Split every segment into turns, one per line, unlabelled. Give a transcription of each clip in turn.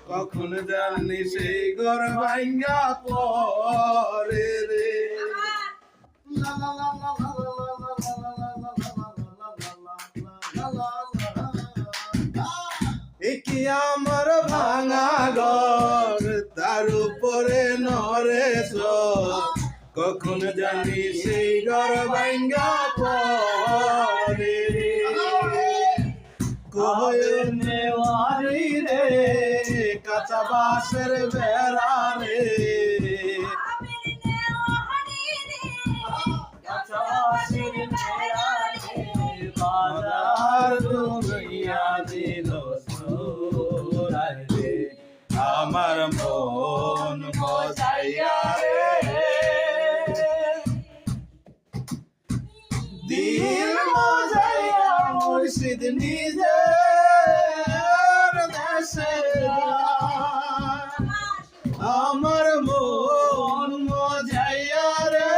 কখন জানি সেই ঘর ভাঙ্গা পরে রে। কি আমার ভাঙা ঘর তার উপরে নরে কখন জানি সেই ঘর ভাঙ্গা পরে রে। কয়নে ওয়ারি রে কাঁচা বাঁশের বেড়া রে, কাঁচা বাঁশের বেড়া রে, বাজার দুনিয়া দিল সুরাই রে। আমার মন মজাইয়া রে, দিল মজাইয়া মুর্শিদ নিজের দেশে যায়। আমার মন মজাইয়া রে,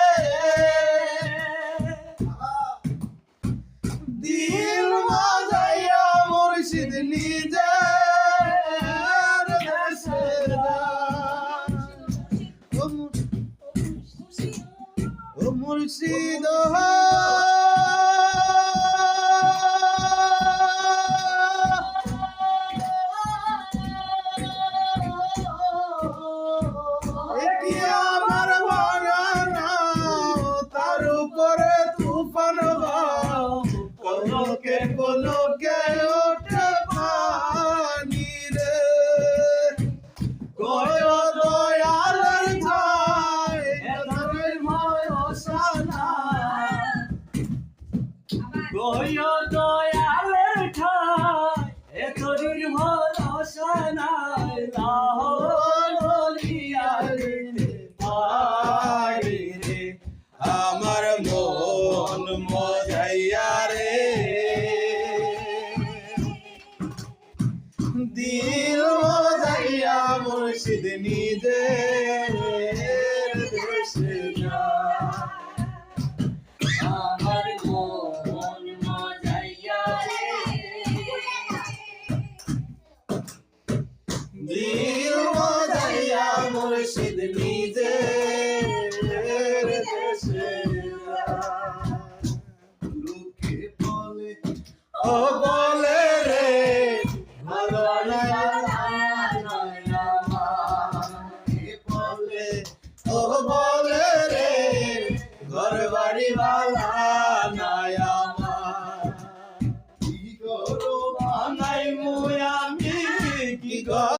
দিল মজাইয়া মুর্শিদ নিজের দেশে যায়। ও মুর্শিদ আমার ভাঙা তার উপরে তুফান ভাও, কলকে কলকে ওঠে পানি রে। কয় দয়ালের ঠাই এতই ভরসা নাই, কয় দয়ালের ঠাই এতই ভরসা নাই। আমার মন মজাইয়া রে, দিল মজাইয়া মুর্শিদ নিজের দেশে যায়।
আমার মন মজাইয়া রে,
দিল মজাইয়া মুর্শিদ নিজের